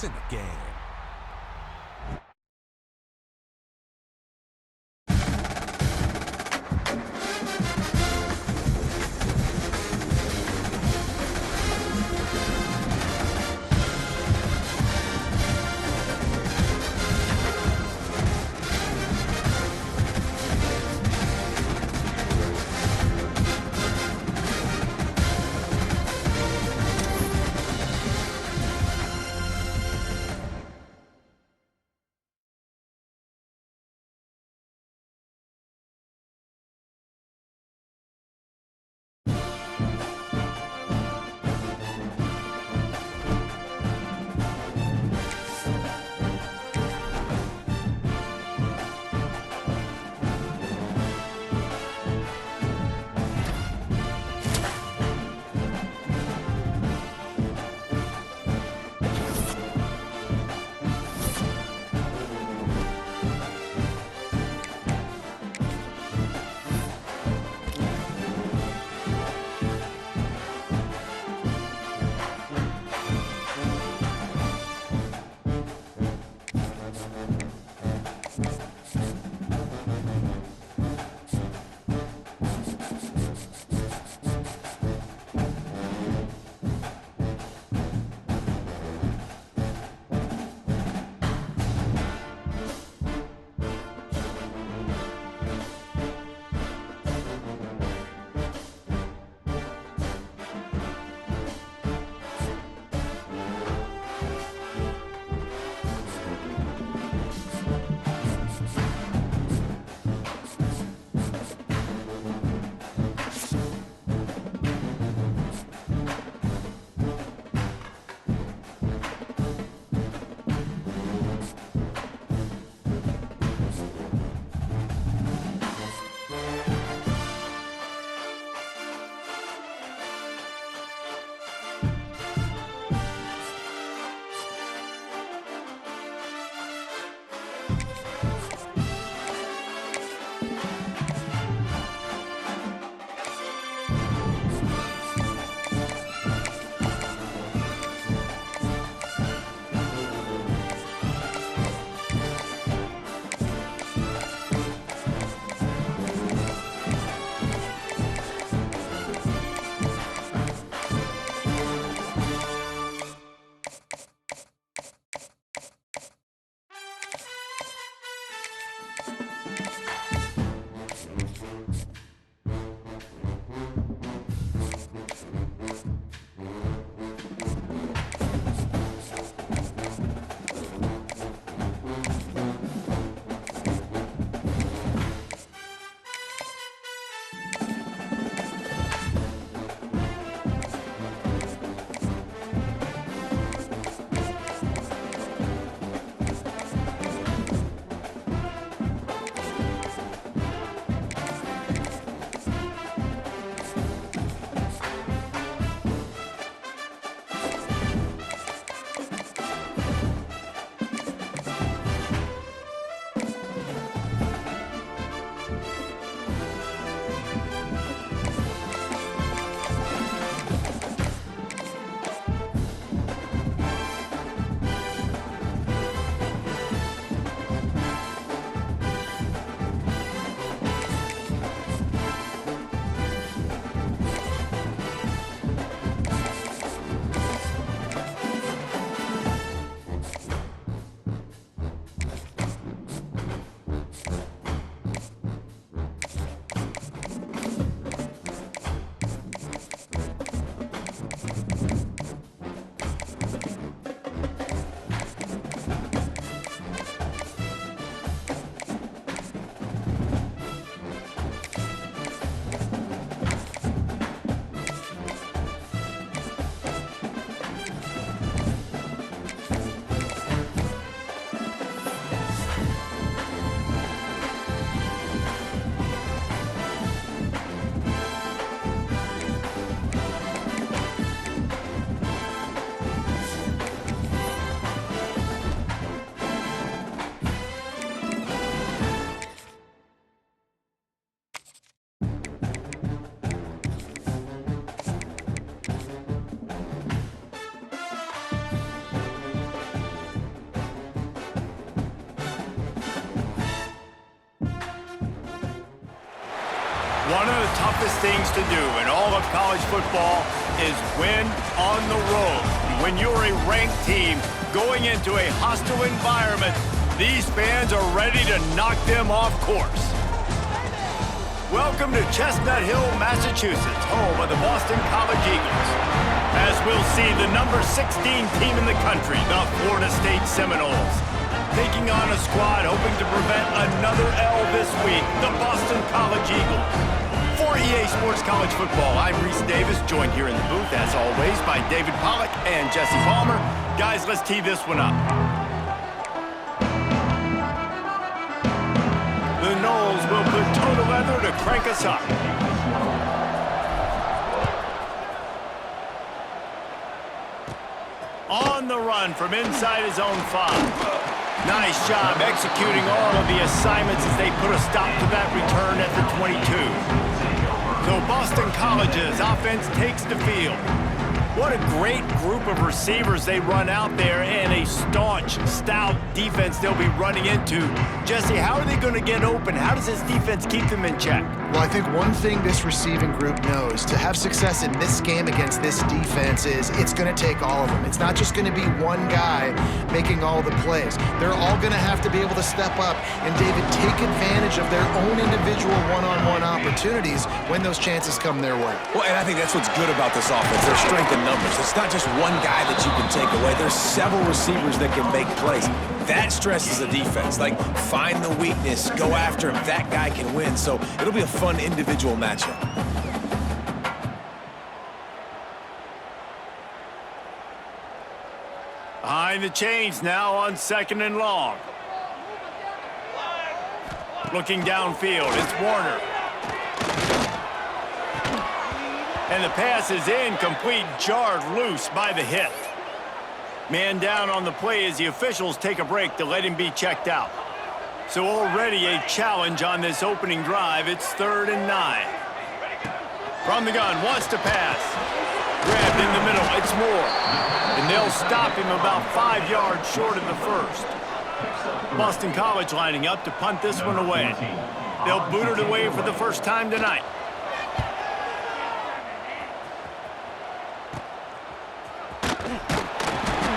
in the game. One of the toughest things to do in all of college football is win on the road. When you're a ranked team going into a hostile environment, these fans are ready to knock them off course. Welcome to Chestnut Hill, Massachusetts, home of the Boston College Eagles. As we'll see the number 16 team in the country, the Florida State Seminoles, taking on a squad hoping to prevent another L this week, the Boston College Eagles. For EA Sports College Football, I'm Reese Davis, joined here in the booth, as always, by David Pollack and Jesse Palmer. Guys, let's tee this one up. The Noles will put toe to leather to crank us up. On the run from inside his own 5. Nice job executing all of the assignments as they put a stop to that return at the 22. So Boston College's offense takes the field. What a great group of receivers they run out there, and a staunch, stout defense they'll be running into. Jesse, how are they going to get open? How does this defense keep them in check? Well, I think one thing this receiving group knows to have success in this game against this defense is it's going to take all of them. It's not just going to be one guy making all the plays. They're all going to have to be able to step up and, David, take advantage of their own individual one-on-one opportunities when those chances come their way. Well, and I think that's what's good about this offense. Their strength in numbers. It's not just one guy that you can take away. There's several receivers that can make plays. That stresses the defense. Like, find the weakness, go after him. That guy can win. So it'll be a fun individual matchup. Behind the chains now on 2nd and long. Looking downfield, it's Warner. And the pass is incomplete, jarred loose by the hit. Man down on the play as the officials take a break to let him be checked out. So already a challenge on this opening drive. It's 3rd and 9. From the gun, wants to pass. Grabbed in the middle, it's Moore. And they'll stop him about 5 yards short of the first. Boston College lining up to punt this one away. They'll boot it away for the first time tonight.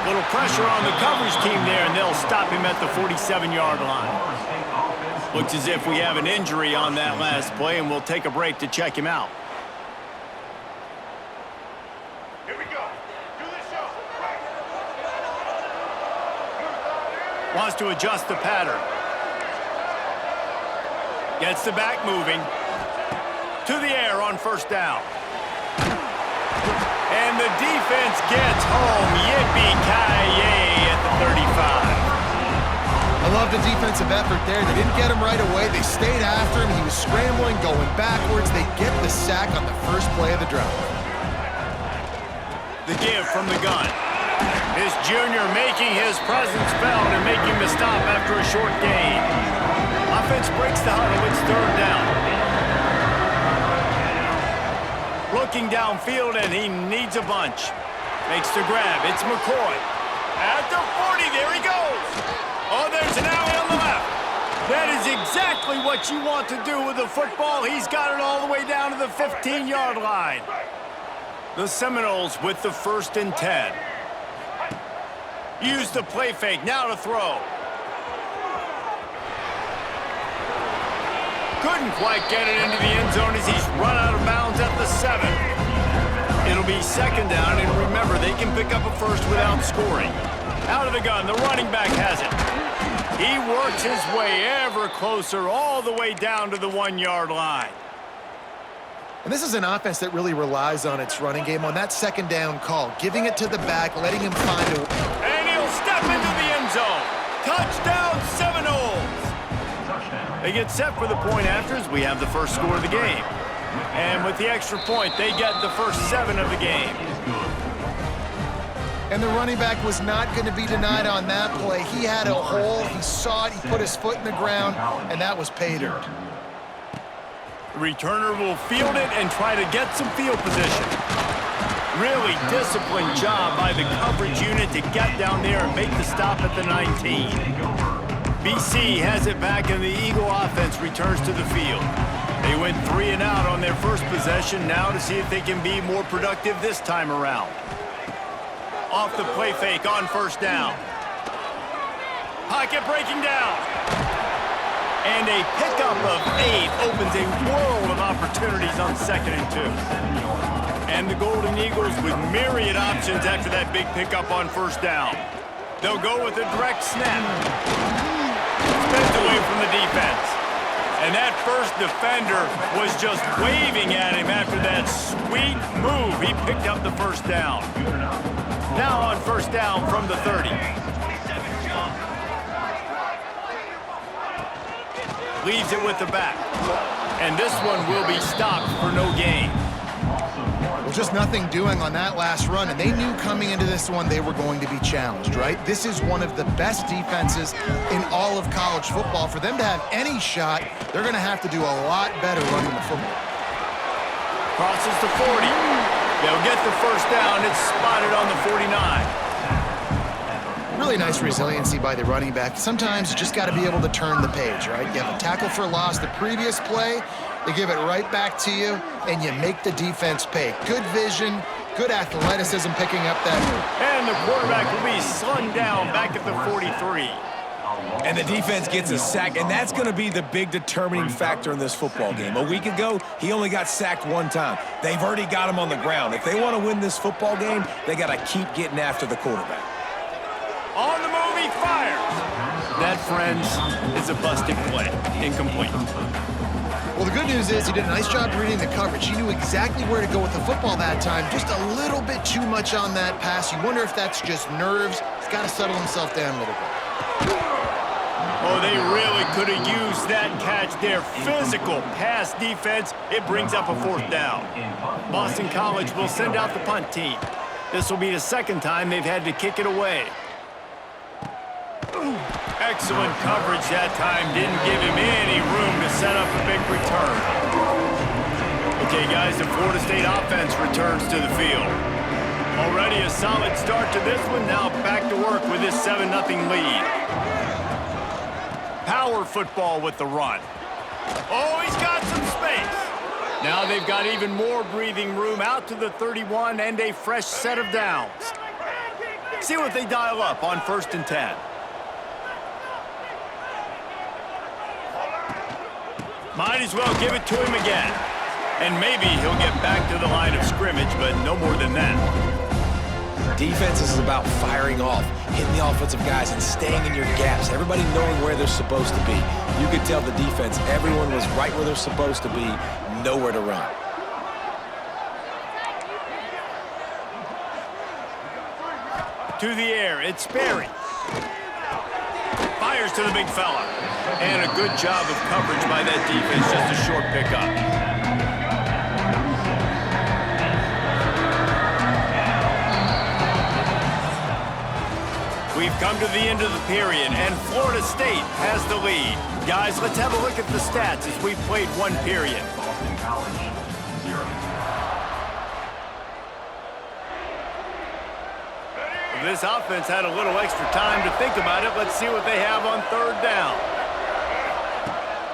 Little pressure on the coverage team there, and they'll stop him at the 47-yard line. Looks as if we have an injury on that last play, and we'll take a break to check him out. Here we go. Do the show. Wants to adjust the pattern. Gets the back moving. To the air on 1st down. And the defense gets home. Yippee-ki-yay at the 35. I love the defensive effort there. They didn't get him right away. They stayed after him. He was scrambling, going backwards. They get the sack on the first play of the drive. The give from the gun. This junior making his presence felt and making the stop after a short gain. Offense breaks the huddle. It's 3rd down. Looking downfield, and he needs a bunch. Makes the grab. It's McCoy. At the 40, there he goes. Oh, there's an alley on the left. That is exactly what you want to do with the football. He's got it all the way down to the 15-yard line. The Seminoles with the 1st and 10. Use the play fake. Now to throw. Couldn't quite get it into the end zone as he's run out of bounds at the 7. It'll be 2nd down, and remember, they can pick up a first without scoring. Out of the gun, the running back has it. He works his way ever closer all the way down to the 1-yard line. And this is an offense that really relies on its running game on that 2nd down call, giving it to the back, letting him find a... And he'll step into the end zone. Touchdown, Seminoles! They get set for the point after as we have the first score of the game. And with the extra point, they get the first 7 of the game. And the running back was not going to be denied on that play. He had a hole, he saw it, he put his foot in the ground, and that was pay dirt. The returner will field it and try to get some field position. Really disciplined job by the coverage unit to get down there and make the stop at the 19. BC has it back, and the Eagle offense returns to the field. They went 3 and out on their first possession. Now to see if they can be more productive this time around. Off the play fake on first down. Pocket breaking down. And a pickup of 8 opens a world of opportunities on 2nd and 2. And the Golden Eagles with myriad options after that big pickup on first down. They'll go with a direct snap. Spins away from the defense. And that first defender was just waving at him after that sweet move. He picked up the first down. Now on first down from the 30. Leaves it with the back. And this one will be stopped for no gain. Well, just nothing doing on that last run, and they knew coming into this one they were going to be challenged, right? This is one of the best defenses in all of college football. For them to have any shot, they're going to have to do a lot better running the football. Crosses the 40. They'll get the first down. It's spotted on the 49. Really nice resiliency by the running back. Sometimes you just got to be able to turn the page, right? You have a tackle for loss the previous play, they give it right back to you, and you make the defense pay. Good vision, good athleticism picking up that move. And the quarterback will be slung down back at the 43. And the defense gets a sack, and that's going to be the big determining factor in this football game. A week ago, he only got sacked 1 time. They've already got him on the ground. If they want to win this football game, they got to keep getting after the quarterback. On the move, he fires. That, friends, is a busted play. Incomplete. Well, the good news is he did a nice job reading the coverage. He knew exactly where to go with the football that time. Just a little bit too much on that pass. You wonder if that's just nerves. He's got to settle himself down a little bit. Oh, they really could have used that catch there. Physical pass defense. It brings up a 4th down. Boston College will send out the punt team. This will be the 2nd time they've had to kick it away. Excellent coverage that time. Didn't give him any room to set up a big return. Okay, guys, the Florida State offense returns to the field. Already a solid start to this one. Now back to work with this 7-0 lead. Power football with the run. Oh, he's got some space. Now they've got even more breathing room out to the 31 and a fresh set of downs. See what they dial up on 1st and 10. Might as well give it to him again. And maybe he'll get back to the line of scrimmage, but no more than that. Defense is about firing off, hitting the offensive guys, and staying in your gaps. Everybody knowing where they're supposed to be. You could tell the defense, everyone was right where they're supposed to be, nowhere to run. To the air, it's Sperry. Fires to the big fella. And a good job of coverage by that defense, just a short pickup. We've come to the end of the period, and Florida State has the lead. Guys, let's have a look at the stats as we've played 1 period. Boston College, 0. This offense had a little extra time to think about it. Let's see what they have on 3rd down.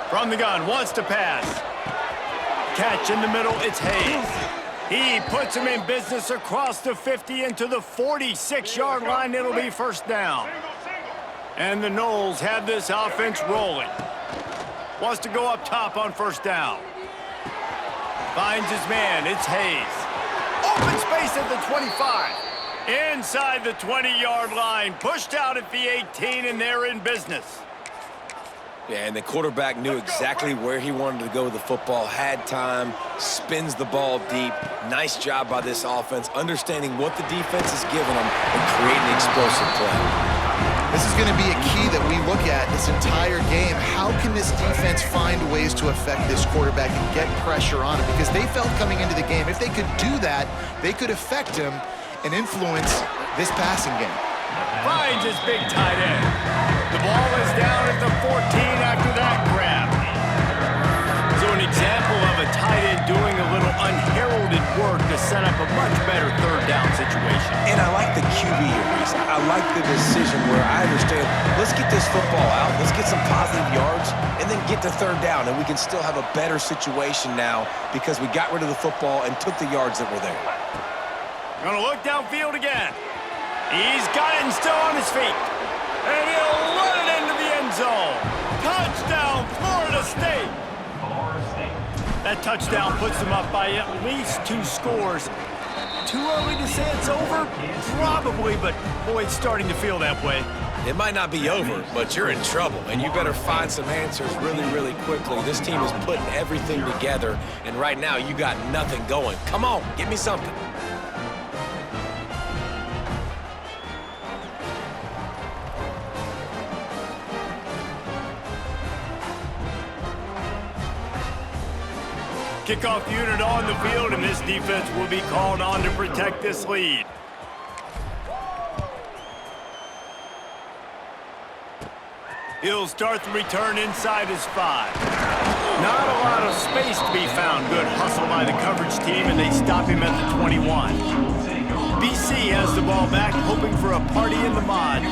From the gun, wants to pass. Catch in the middle, it's Hayes. He puts him in business across the 50 into the 46-yard line. It'll be 1st down. And the Noles have this offense rolling. Wants to go up top on 1st down. Finds his man, it's Hayes. Open space at the 25. Inside the 20-yard line, pushed out at the 18, and they're in business. Yeah, and the quarterback knew exactly where he wanted to go with the football, had time, spins the ball deep. Nice job by this offense, understanding what the defense is giving them and creating the explosive play. This is going to be a key that we look at this entire game. How can this defense find ways to affect this quarterback and get pressure on him? Because they felt coming into the game, if they could do that, they could affect him and influence this passing game. Finds his big tight end. The ball is down at the 14 after that grab. So an example of a tight end doing a little unheralded work to set up a much better third down situation. And I like the QB here, Reese. I like the decision where I understand, let's get this football out, let's get some positive yards, and then get to third down, and we can still have a better situation now because we got rid of the football and took the yards that were there. Gonna look downfield again. He's got it and still on his feet. And he'll run it into the end zone. Touchdown, Florida State. That touchdown puts them up by at least 2 scores. Too early to say it's over? Probably, but boy, it's starting to feel that way. It might not be over, but you're in trouble, and you better find some answers really, really quickly. This team is putting everything together, and right now you got nothing going. Come on, give me something. Kickoff unit on the field, and this defense will be called on to protect this lead. He'll start the return inside his 5. Not a lot of space to be found. Good hustle by the coverage team, and they stop him at the 21. BC has the ball back, hoping for a party in the mods.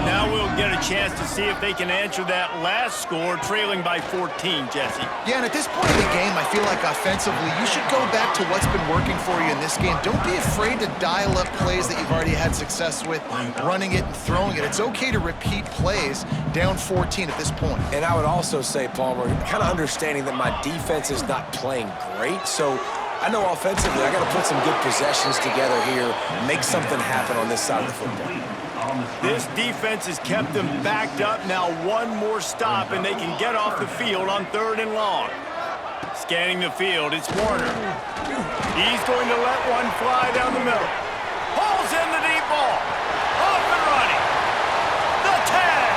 Now we'll get a chance to see if they can answer that last score, trailing by 14, Jesse. Yeah, and at this point in the game, I feel like offensively, you should go back to what's been working for you in this game. Don't be afraid to dial up plays that you've already had success with, running it and throwing it. It's okay to repeat plays down 14 at this point. And I would also say, Palmer, kind of understanding that my defense is not playing great, so I know offensively I got to put some good possessions together here, make something happen on this side of the football. This defense has kept them backed up. Now one more stop, and they can get off the field on 3rd and long. Scanning the field, it's Warner. He's going to let one fly down the middle. Pulls in the deep ball. Off and running. The tag.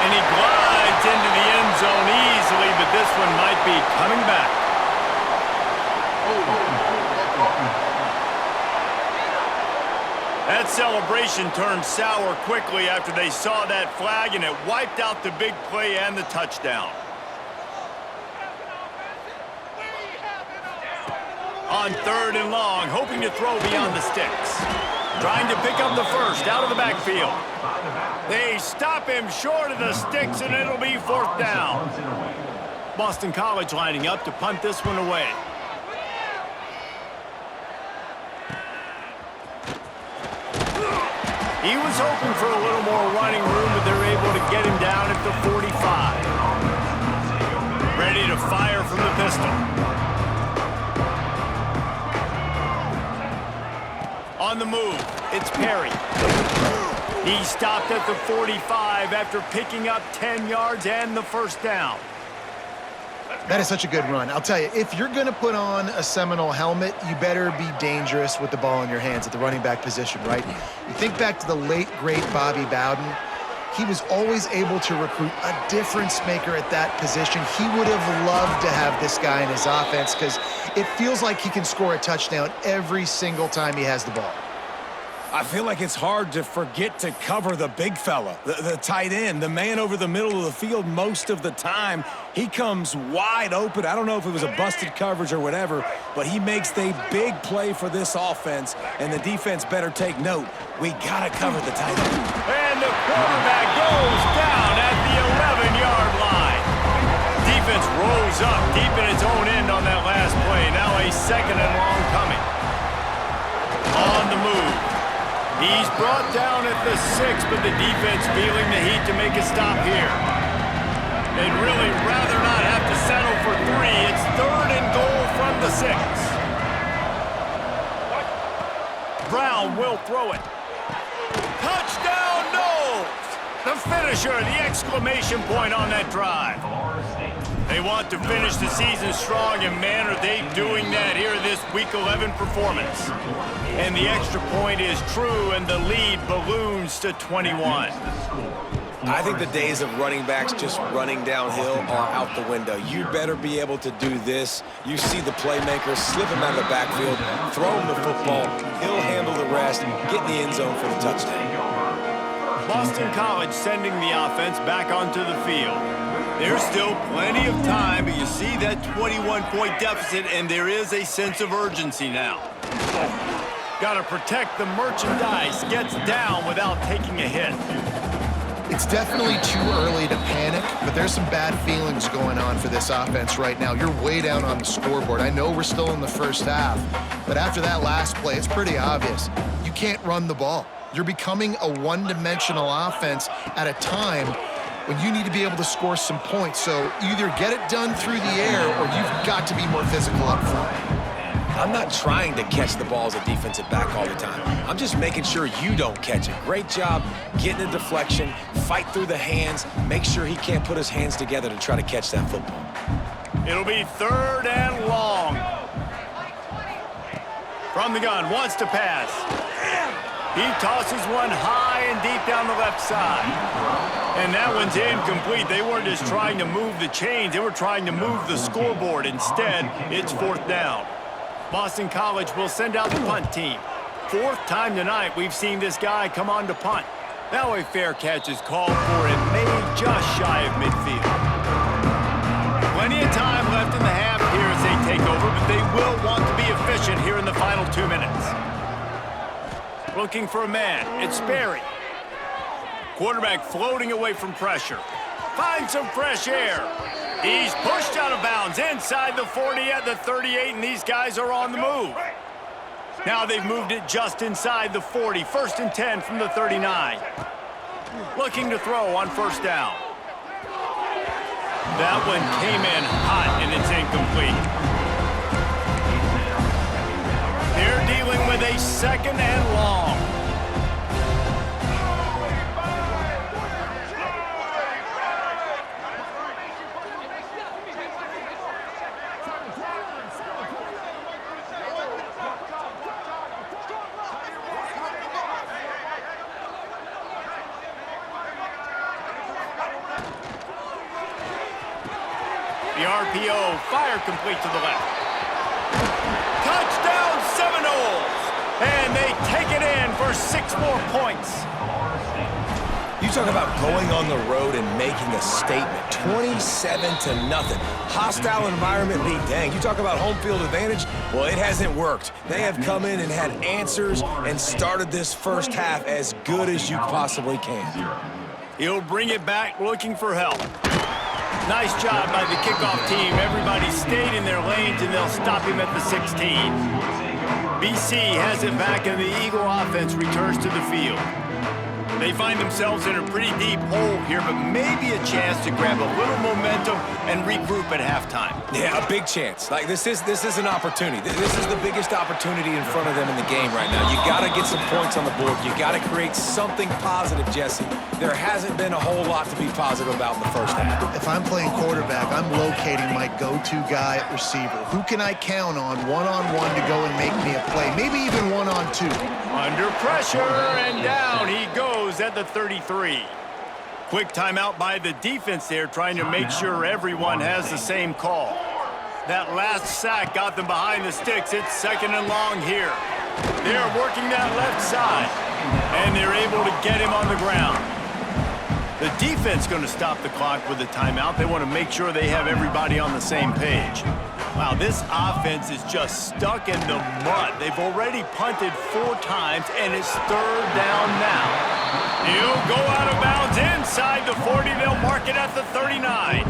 And he glides into the end zone easily, but this one might be coming back. That celebration turned sour quickly after they saw that flag, and it wiped out the big play and the touchdown. On 3rd and long, hoping to throw beyond the sticks. Trying to pick up the first out of the backfield. They stop him short of the sticks, and it'll be 4th down. Boston College lining up to punt this one away. He was hoping for a little more running room, but they're able to get him down at the 45. Ready to fire from the pistol. On the move, it's Perry. He stopped at the 45 after picking up 10 yards and the first down. That is such a good run. I'll tell you, if you're going to put on a Seminole helmet, you better be dangerous with the ball in your hands at the running back position, right? You think back to the late, great Bobby Bowden. He was always able to recruit a difference maker at that position. He would have loved to have this guy in his offense because it feels like he can score a touchdown every single time he has the ball. I feel like it's hard to forget to cover the big fella, the tight end, the man over the middle of the field most of the time. He comes wide open. I don't know if it was a busted coverage or whatever, but he makes the big play for this offense, and the defense better take note. We got to cover the tight end. And the quarterback goes down at the 11-yard line. Defense rolls up deep in its own end on that last play. Now a 2nd and long coming. On the move. He's brought down at the 6, but the defense feeling the heat to make a stop here. They'd really rather not have to settle for 3. It's 3rd and goal from the 6. Brown will throw it. Touchdown, Knowles! The finisher, the exclamation point on that drive. They want to finish the season strong, and man, are they doing that here in this Week 11 performance. And the extra point is true, and the lead balloons to 21. I think the days of running backs just running downhill are out the window. You better be able to do this. You see the playmaker, slip him out of the backfield, throw him the football, he'll handle the rest, get in the end zone for the touchdown. Boston College sending the offense back onto the field. There's still plenty of time, but you see that 21-point deficit, and there is a sense of urgency now. Got to protect the merchandise. Gets down without taking a hit. It's definitely too early to panic, but there's some bad feelings going on for this offense right now. You're way down on the scoreboard. I know we're still in the first half, but after that last play, it's pretty obvious. You can't run the ball. You're becoming a one-dimensional offense at a time when you need to be able to score some points. So either get it done through the air or you've got to be more physical up front. I'm not trying to catch the ball as a defensive back all the time. I'm just making sure you don't catch it. Great job getting a deflection, fight through the hands, make sure he can't put his hands together to try to catch that football. It'll be 3rd and long. From the gun, wants to pass. He tosses one high and deep down the left side. And that one's incomplete. They weren't just trying to move the chains. They were trying to move the scoreboard. Instead, it's 4th down. Boston College will send out the punt team. 4th time tonight we've seen this guy come on to punt. Now a fair catch is called for and made just shy of midfield. Plenty of time left in the half here as they take over, but they will want to be efficient here in the final 2 minutes. Looking for a man. It's Sperry. Quarterback floating away from pressure. Finds some fresh air. He's pushed out of bounds inside the 40 at the 38, and these guys are on the move. Now they've moved it just inside the 40. 1st and 10 from the 39. Looking to throw on 1st down. That one came in hot, and it's incomplete. They're dealing with a 2nd and long. The RPO, fire complete to the left. Touchdown Seminoles! And they take it in for 6 more points. You talk about going on the road and making a statement. 27-0. Hostile environment beat dang. You talk about home field advantage? Well, it hasn't worked. They have come in and had answers and started this first half as good as you possibly can. He'll bring it back looking for help. Nice job by the kickoff team. Everybody stayed in their lanes, and they'll stop him at the 16. BC has it back, and the Eagle offense returns to the field. They find themselves in a pretty deep hole here, but maybe a chance to grab a little momentum and regroup at halftime. Yeah, a big chance. Like, this is an opportunity. This is the biggest opportunity in front of them in the game right now. You got to get some points on the board. You got to create something positive, Jesse. There hasn't been a whole lot to be positive about in the first half. If I'm playing quarterback, I'm locating my go-to guy at receiver. Who can I count on one-on-one to go and make me a play? Maybe even one-on-two. Under pressure, and down he goes at the 33. Quick timeout by the defense there, trying to make sure everyone has the same call. That last sack got them behind the sticks. It's 2nd and long here. They're working that left side, and they're able to get him on the ground. The defense going to stop the clock with a timeout. They want to make sure they have everybody on the same page. Wow, this offense is just stuck in the mud. They've already punted 4 times, and it's 3rd down now. He'll go out of bounds inside the 40. They'll mark it at the 39.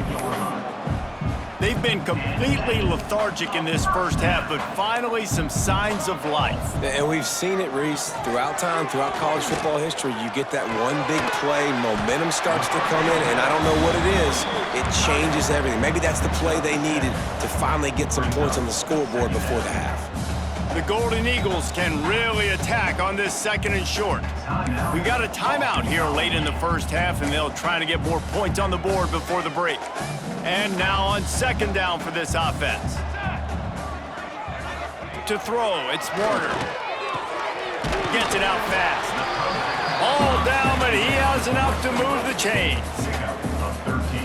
They've been completely lethargic in this first half, but finally some signs of life. And we've seen it, Reese, throughout time, throughout college football history. You get that one big play, momentum starts to come in, and I don't know what it is. It changes everything. Maybe that's the play they needed to finally get some points on the scoreboard before the half. The Golden Eagles can really attack on this 2nd and short. We got a timeout here late in the first half, and they'll try to get more points on the board before the break. And now on 2nd down for this offense. To throw, it's Warner. Gets it out fast. All down, but he has enough to move the chains.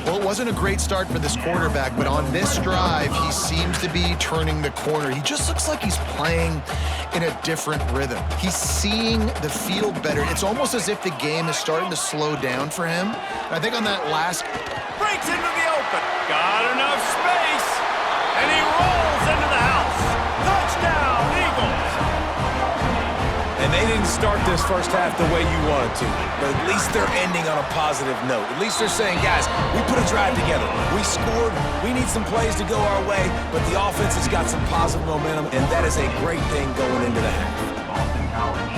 Well, it wasn't a great start for this quarterback, but on this drive, he seems to be turning the corner. He just looks like he's playing in a different rhythm. He's seeing the field better. It's almost as if the game is starting to slow down for him. And I think on that last Breaks into the open. Got enough space. And he rolls into the house. Touchdown, Eagles. And they didn't start this first half the way you wanted to, but at least they're ending on a positive note. At least they're saying, guys, we put a drive together. We scored. We need some plays to go our way, but the offense has got some positive momentum, and that is a great thing going into the half. Boston College,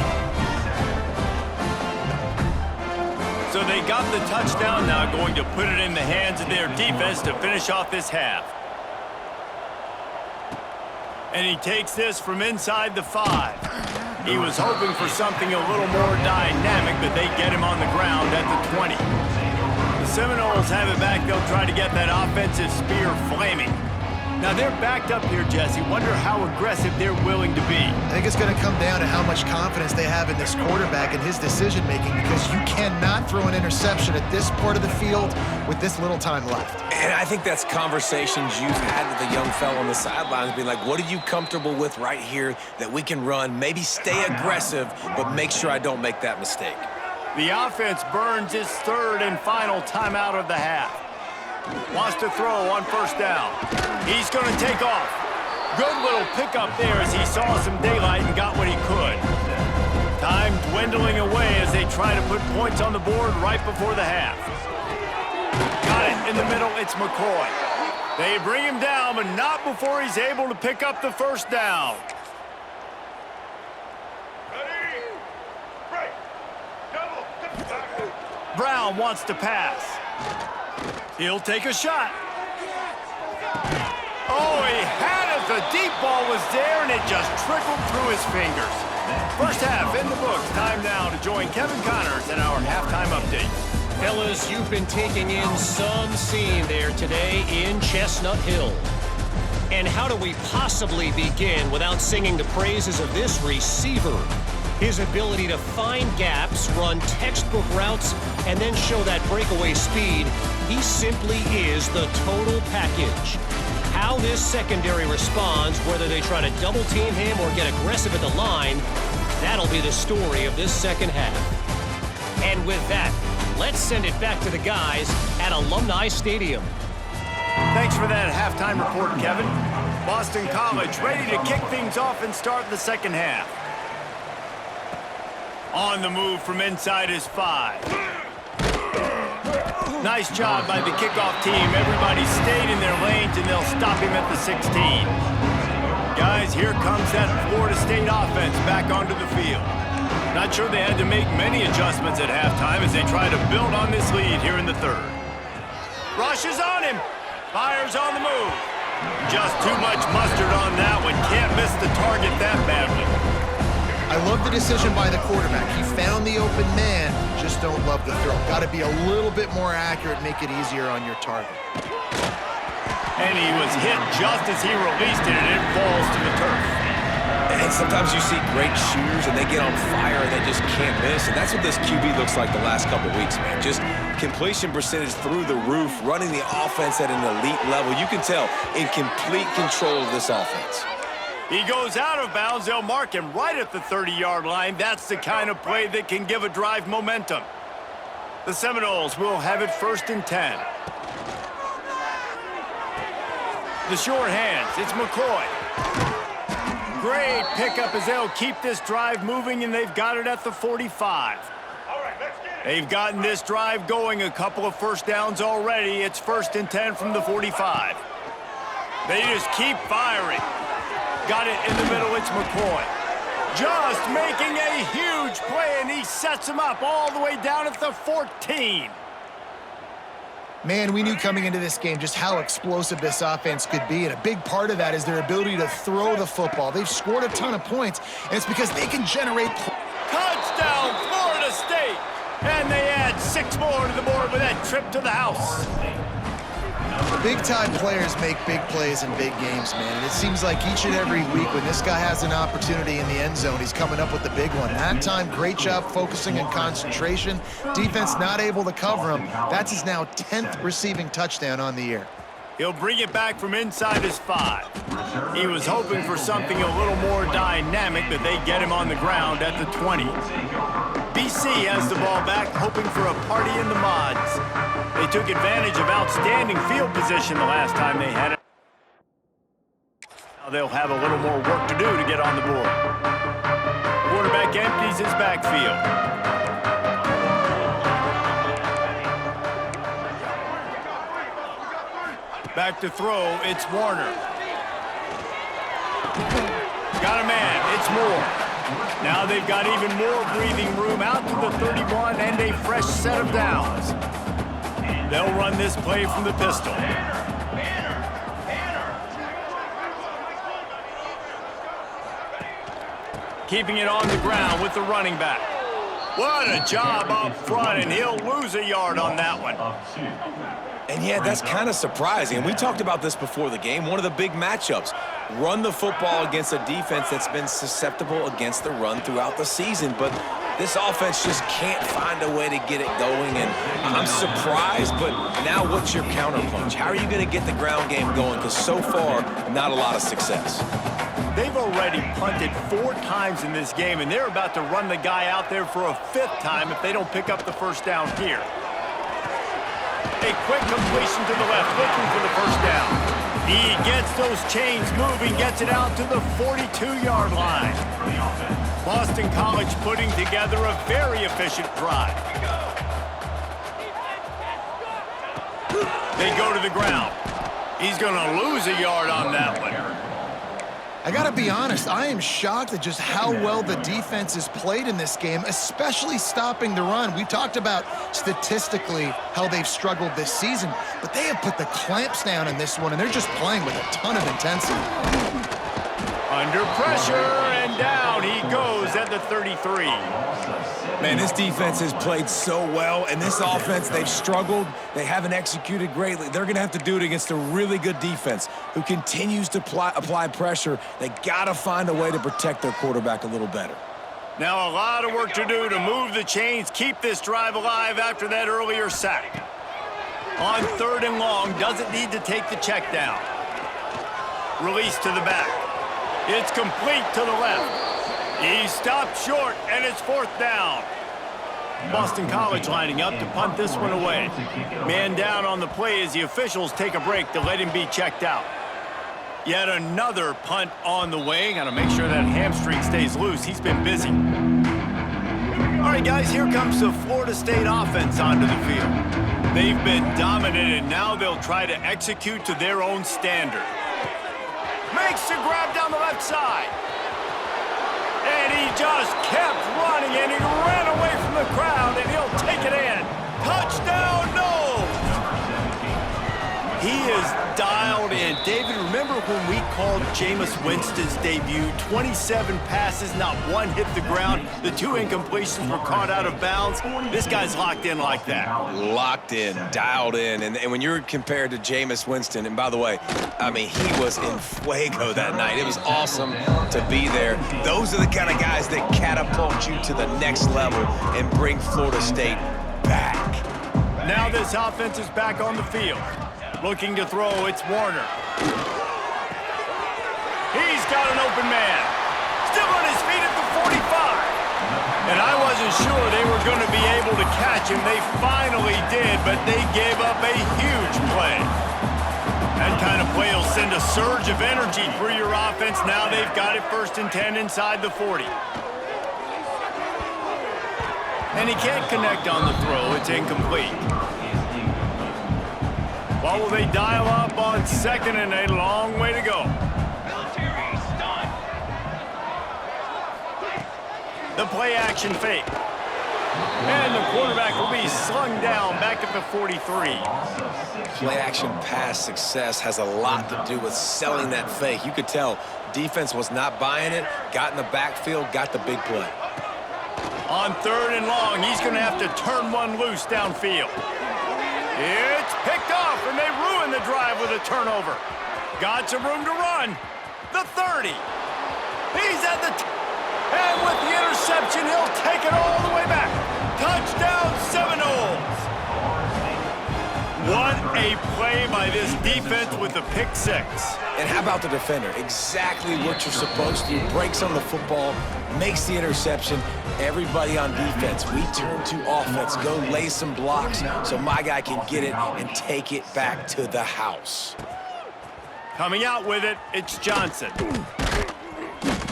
So they got the touchdown, now going to put it in the hands of their defense to finish off this half. And he takes this from inside the 5. He was hoping for something a little more dynamic, but they get him on the ground at the 20. The Seminoles have it back. They'll try to get that offensive spear flaming. Now they're backed up here, Jesse. Wonder how aggressive they're willing to be. I think it's going to come down to how much confidence they have in this quarterback and his decision-making, because you cannot throw an interception at this part of the field with this little time left. And I think that's conversations you've had with the young fellow on the sidelines, being like, what are you comfortable with right here that we can run? Maybe stay aggressive, but make sure I don't make that mistake. The offense burns his third and final timeout of the half. Wants to throw on first down. He's going to take off. Good little pickup there as he saw some daylight and got what he could. Time dwindling away as they try to put points on the board right before the half. Got it in the middle. It's McCoy. They bring him down, but not before he's able to pick up the first down. Brown wants to pass. He'll take a shot. Oh, he had it. The deep ball was there, and it just trickled through his fingers. First half in the books. Time now to join Kevin Connors in our halftime update. Fellas, you've been taking in some scene there today in Chestnut Hill. And how do we possibly begin without singing the praises of this receiver? His ability to find gaps, run textbook routes, and then show that breakaway speed. He simply is the total package. How this secondary responds, whether they try to double team him or get aggressive at the line, that'll be the story of this second half. And with that, let's send it back to the guys at Alumni Stadium. Thanks for that halftime report, Kevin. Boston College ready to kick things off and start the second half. On the move from inside his 5. Nice job by the kickoff team. Everybody stayed in their lanes, and they'll stop him at the 16. Guys, here comes that Florida State offense back onto the field. Not sure they had to make many adjustments at halftime as they try to build on this lead here in the third. Rushes on him. Fires on the move. Just too much mustard on that one. Can't miss the target that badly. I love the decision by the quarterback. He found the open man, just don't love the throw. Got to be a little bit more accurate, make it easier on your target. And he was hit just as he released it, and it falls to the turf. And sometimes you see great shooters, and they get on fire, and they just can't miss. And that's what this QB looks like the last couple weeks, man. Just completion percentage through the roof, running the offense at an elite level. You can tell in complete control of this offense. He goes out of bounds. They'll mark him right at the 30-yard line. That's the kind of play that can give a drive momentum. The Seminoles will have it 1st and 10. The short hands. It's McCoy. Great pickup as they'll keep this drive moving, and they've got it at the 45. They've gotten this drive going, a couple of first downs already. It's 1st and 10 from the 45. They just keep firing. Got it in the middle, it's McCoy. Just making a huge play, and he sets him up all the way down at the 14. Man, we knew coming into this game just how explosive this offense could be, and a big part of that is their ability to throw the football. They've scored a ton of points, and it's because they can generate... Touchdown, Florida State! And they add 6 more to the board with that trip to the house. Big-time players make big plays in big games, man. And it seems like each and every week when this guy has an opportunity in the end zone, he's coming up with the big one. That time, great job focusing and concentration. Defense not able to cover him. That's his now 10th receiving touchdown on the year. He'll bring it back from inside his 5. He was hoping for something a little more dynamic, but they get him on the ground at the 20. BC has the ball back, hoping for a party in the mods. They took advantage of outstanding field position the last time they had it. Now they'll have a little more work to do to get on the board. Quarterback empties his backfield. Back to throw, it's Warner. Got a man, it's Moore. Now they've got even more breathing room out to the 31 and a fresh set of downs. They'll run this play from the pistol. Keeping it on the ground with the running back. What a job up front, and he'll lose a yard on that one. And yeah, that's kind of surprising. And we talked about this before the game. One of the big matchups. Run the football against a defense that's been susceptible against the run throughout the season. But this offense just can't find a way to get it going. And I'm surprised, but now what's your counterpunch? How are you going to get the ground game going? Because so far, not a lot of success. They've already punted 4 times in this game, and they're about to run the guy out there for a 5th time if they don't pick up the first down here. A quick completion to the left, looking for the first down. He gets those chains moving, gets it out to the 42-yard line. Boston College putting together a very efficient drive. They go to the ground. He's going to lose a yard on that one. I gotta be honest, I am shocked at just how well the defense has played in this game, especially stopping the run. We talked about statistically how they've struggled this season, but they have put the clamps down in this one, and they're just playing with a ton of intensity. Under pressure, and down he goes at the 33. Man, this defense has played so well, and this offense, they've struggled. They haven't executed greatly. They're going to have to do it against a really good defense who continues to apply pressure. They got to find a way to protect their quarterback a little better. Now a lot of work to do to move the chains, keep this drive alive after that earlier sack. On 3rd and long, doesn't need to take the check down. Release to the back. It's complete to the left. He stopped short, and it's 4th down. Boston College lining up to punt this one away. Man down on the play as the officials take a break to let him be checked out. Yet another punt on the way. Got to make sure that hamstring stays loose. He's been busy. All right, guys, here comes the Florida State offense onto the field. They've been dominant, and now they'll try to execute to their own standard. Makes the grab down the left side. And he just kept running, and he ran away from the crowd, and he'll take it in. Touchdown, Noles! He is dialed in. David, remember when we called Jameis Winston's debut? 27 passes, not one hit the ground. The 2 incompletions were caught out of bounds. This guy's locked in like that. Locked in, dialed in. And when you're compared to Jameis Winston, and by the way, I mean, he was in fuego that night. It was awesome to be there. Those are the kind of guys that catapult you to the next level and bring Florida State back. Now this offense is back on the field. Looking to throw, it's Warner. He's got an open man. Still on his feet at the 45. And I wasn't sure they were going to be able to catch him. They finally did, but they gave up a huge play. That kind of play will send a surge of energy through your offense. Now they've got it 1st and 10 inside the 40. And he can't connect on the throw. It's incomplete. What will they dial up on 2nd and a long way to go? The play action fake. And the quarterback will be slung down back at the 43. Play action pass success has a lot to do with selling that fake. You could tell defense was not buying it, got in the backfield, got the big play. On 3rd and long, he's going to have to turn one loose downfield. It's picked off, and they ruin the drive with a turnover. Got some room to run. The 30. He's at the... and with the interception, he'll take it all the way back. Touchdown, Seminoles. What a play by this defense with the pick six. And how about the defender? Exactly what you're supposed to do. Breaks on the football, makes the interception. Everybody on defense, we turn to offense. Go lay some blocks so my guy can get it and take it back to the house. Coming out with it, it's Johnson.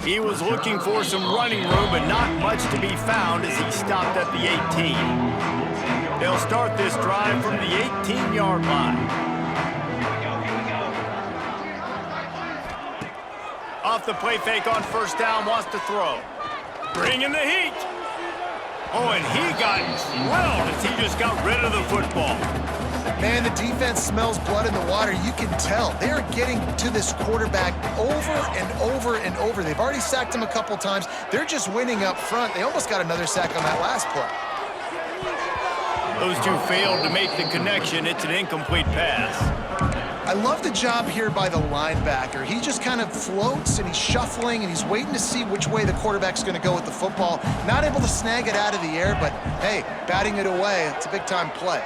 He was looking for some running room, but not much to be found as he stopped at the 18. They'll start this drive from the 18-yard line. Off the play fake on first down, wants to throw. Bringing the heat. Oh, and he got drilled as he just got rid of the football. Man, the defense smells blood in the water. You can tell. They are getting to this quarterback over and over and over. They've already sacked him a couple times. They're just winning up front. They almost got another sack on that last play. Those two failed to make the connection. It's an incomplete pass. I love the job here by the linebacker. He just kind of floats and he's shuffling and he's waiting to see which way the quarterback's going to go with the football. Not able to snag it out of the air, but hey, batting it away, it's a big-time play.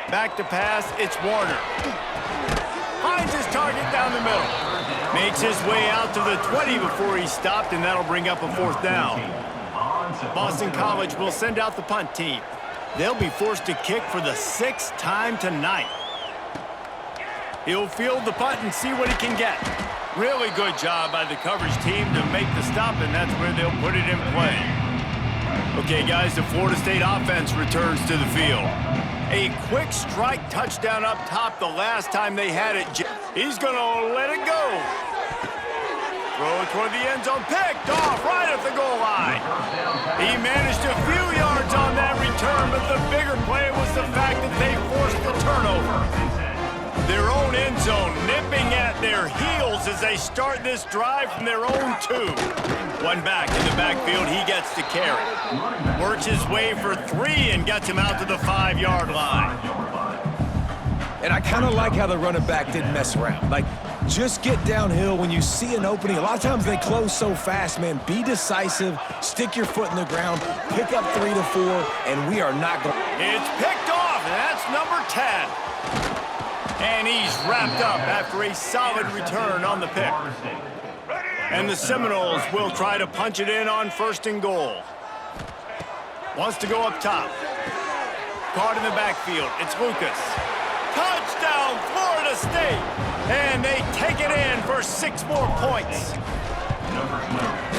Back to pass, it's Warner. Finds his target down the middle. Makes his way out to the 20 before he's stopped, and that'll bring up a fourth down. Boston College will send out the punt team. They'll be forced to kick for the 6th time tonight. He'll field the punt and see what he can get. Really good job by the coverage team to make the stop, and that's where they'll put it in play. Okay, guys, the Florida State offense returns to the field. A quick strike touchdown up top the last time they had it. He's going to let it go. Throw it toward the end zone. Picked off right at the goal line. He managed a few yards on that return, but the bigger play was the fact that they forced the turnover. Their own end zone nipping at their heels as they start this drive from their own 2. One back in the backfield, he gets to carry. Works his way for 3 and gets him out to the 5-yard line. And I kind of like how the running back didn't mess around. Like, just get downhill when you see an opening. A lot of times they close so fast, man. Be decisive, stick your foot in the ground, pick up 3 to 4, and we are not going. It's picked off, and that's number 10. And he's wrapped up after a solid return on the pick. And the Seminoles will try to punch it in on 1st and goal. Wants to go up top. Caught in the backfield. It's Lucas. Touchdown, Florida State! And they take it in for 6 more points.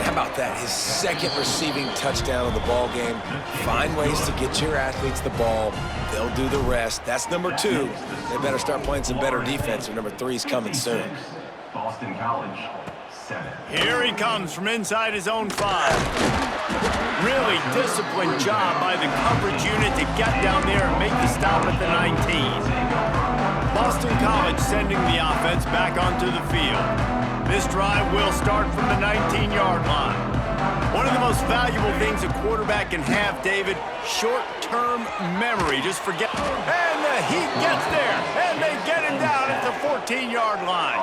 How about that? His 2nd receiving touchdown of the ball game. Find ways to get your athletes the ball. They'll do the rest. That's number 2. They better start playing some better defense, or number 3's coming soon. Boston College, 7. Here he comes from inside his own 5. Really disciplined job by the coverage unit to get down there and make the stop at the 19. Boston College sending the offense back onto the field. This drive will start from the 19-yard line. One of the most valuable things a quarterback can have, David, short-term memory. Just forget. And the Heat gets there, and they get him down at the 14-yard line.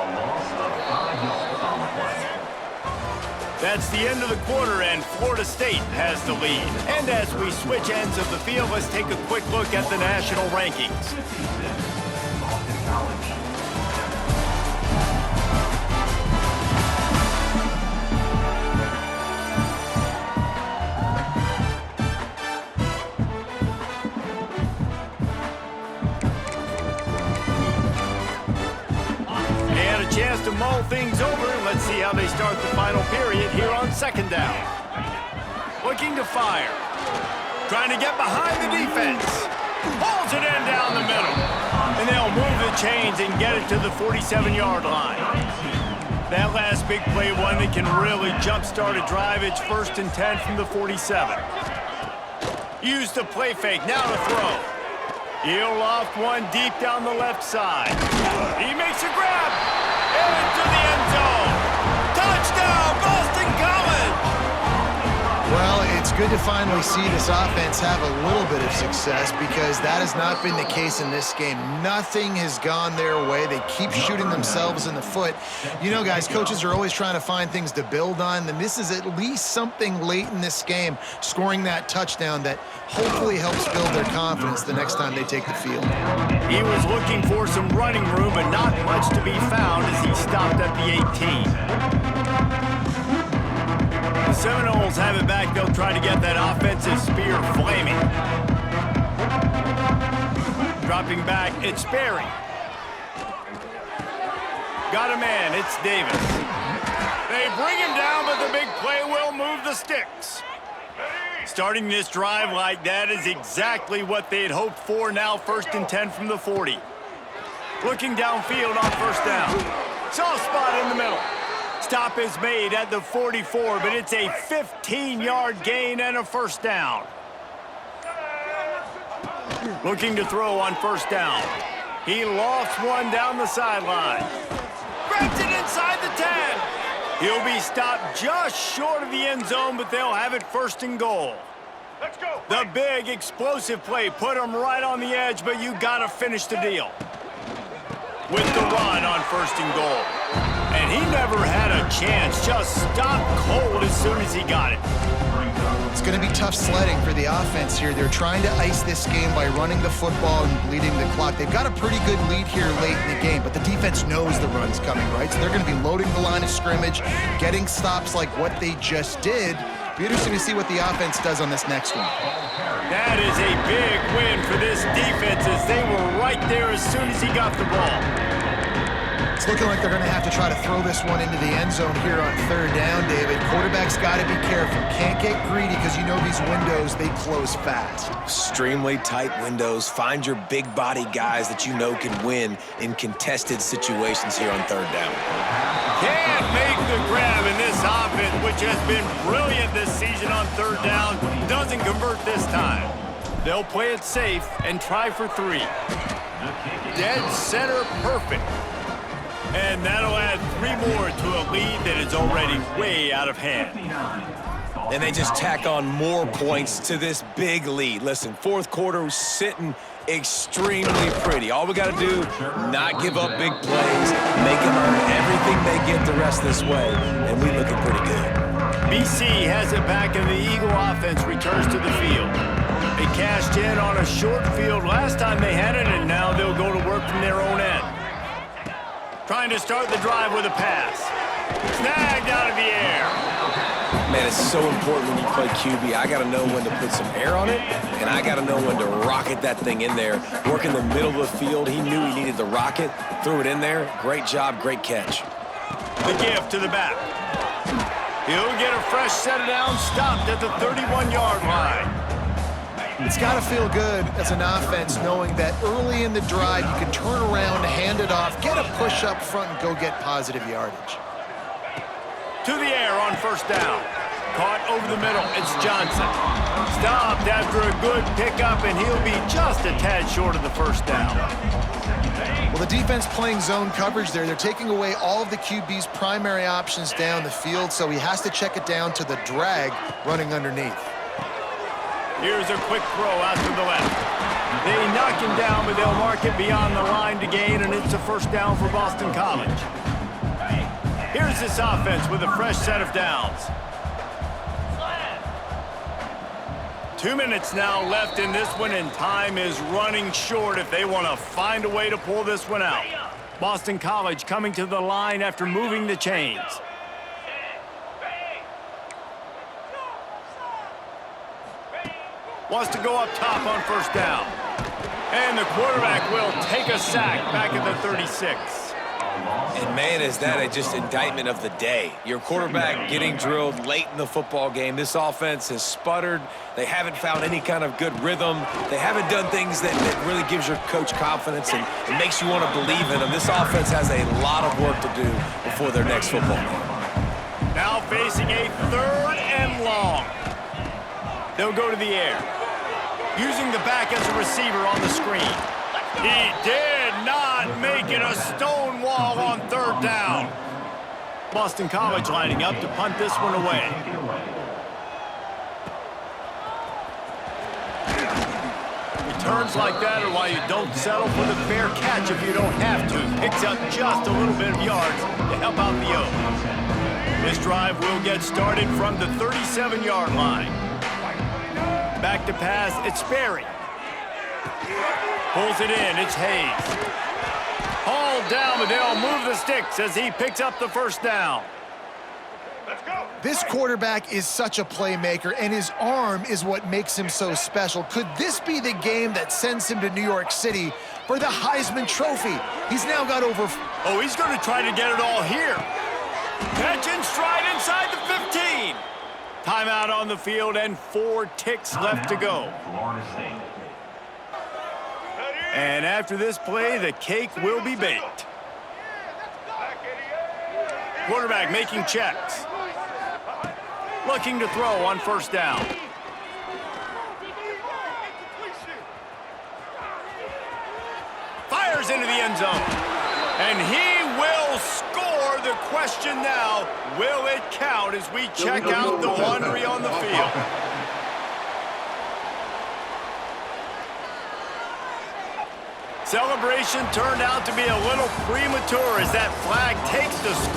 That's the end of the quarter, and Florida State has the lead. And as we switch ends of the field, let's take a quick look at the national rankings. Chance to mull things over. Let's see how they start the final period here on 2nd down. Looking to fire. Trying to get behind the defense. Pulls it in down the middle. And they'll move the chains and get it to the 47-yard line. That last big play, one that can really jumpstart a drive. It's 1st and 10 from the 47. Use the play fake. Now to throw. He'll loft one deep down the left side. He makes a grab. Into the end zone. Touchdown, Boston College! Well, it's good to finally see this offense have a little bit of success because that has not been the case in this game. Nothing has gone their way. They keep shooting themselves in the foot. You know, guys, coaches are always trying to find things to build on, and this is at least something late in this game, scoring that touchdown that hopefully helps build their confidence the next time they take the field. He was looking for some running room, but not much to be found as he stopped at the 18. The Seminoles have it back. They'll try to get that offensive spear flaming. Dropping back, it's Sperry. Got a man, it's Davis. They bring him down, but the big play will move the sticks. Starting this drive like that is exactly what they'd hoped for. Now 1st and 10 from the 40. Looking downfield on 1st down. Soft spot in the middle. Stop is made at the 44, but it's a 15-yard gain and a 1st down. Looking to throw on 1st down. He lofts one down the sideline. Grabs it inside the 10. He'll be stopped just short of the end zone, but they'll have it 1st and goal. Let's go. The big explosive play put him right on the edge, but you got to finish the deal. With the run on 1st and goal. And he never had a chance, just stopped cold as soon as he got it. It's going to be tough sledding for the offense here. They're trying to ice this game by running the football and bleeding the clock. They've got a pretty good lead here late in the game, but the defense knows the run's coming, right? So they're going to be loading the line of scrimmage, getting stops like what they just did. Be interesting to see what the offense does on this next one. That is a big win for this defense as they were right there as soon as he got the ball. It's looking like they're going to have to try to throw this one into the end zone here on 3rd down, David. Quarterback's got to be careful. Can't get greedy because you know these windows, they close fast. Extremely tight windows. Find your big body guys that you know can win in contested situations here on 3rd down. Can't make the grab in this offense, which has been brilliant this season on 3rd down. Doesn't convert this time. They'll play it safe and try for 3. Dead center perfect. And that'll add 3 more to a lead that is already way out of hand. And they just tack on more points to this big lead. Listen, 4th quarter was sitting extremely pretty. All we got to do, not give up big plays, make them earn everything they get the rest of this way, and we looking pretty good. BC has it back, and the Eagle offense returns to the field. They cashed in on a short field last time they had it, and now they'll go to work from their own end. Trying to start the drive with a pass. Snagged out of the air. Man, it's so important when you play QB. I got to know when to put some air on it, and I got to know when to rocket that thing in there. Work in the middle of the field. He knew he needed the rocket. Threw it in there. Great job, great catch. The give to the back. He'll get a fresh set of downs, stopped at the 31-yard line. It's got to feel good as an offense knowing that early in the drive you can turn around, hand it off, get a push up front, and go get positive yardage. To the air on 1st down. Caught over the middle. It's Johnson. Stopped after a good pickup, and he'll be just a tad short of the 1st down. Well, the defense playing zone coverage there. They're taking away all of the QB's primary options down the field, so he has to check it down to the drag running underneath. Here's a quick throw out to the left. They knock him down, but they'll mark it beyond the line to gain, and it's a 1st down for Boston College. Here's this offense with a fresh set of downs. 2 minutes now left in this one, and time is running short if they want to find a way to pull this one out. Boston College coming to the line after moving the chains. Wants to go up top on 1st down. And the quarterback will take a sack back at the 36. And man, is that just indictment of the day. Your quarterback getting drilled late in the football game. This offense has sputtered. They haven't found any kind of good rhythm. They haven't done things that really gives your coach confidence and it makes you want to believe in them. This offense has a lot of work to do before their next football game. Now facing a 3rd and long. They'll go to the air. Using the back as a receiver on the screen. He did not make it a stone wall on 3rd down. Boston College lining up to punt this one away. Returns like that are why you don't settle for the fair catch if you don't have to. Picks up just a little bit of yards to help out the O's. This drive will get started from the 37-yard line. Back to pass, it's Sperry. Pulls it in, it's Hayes. Hauled down, but they'll move the sticks as he picks up the first down. This quarterback is such a playmaker, and his arm is what makes him so special. Could this be the game that sends him to New York City for the Heisman Trophy? He's now got over... Oh, he's going to try to get it all here. Catch in stride inside the 15. Timeout on the field and 4 ticks left to go. Florida State. And after this play, the cake will be baked. Quarterback making checks. Looking to throw on first down. Fires into the end zone. And he will score. The question now, will it count as we check out the laundry on the field? Celebration turned out to be a little premature as that flag takes the score.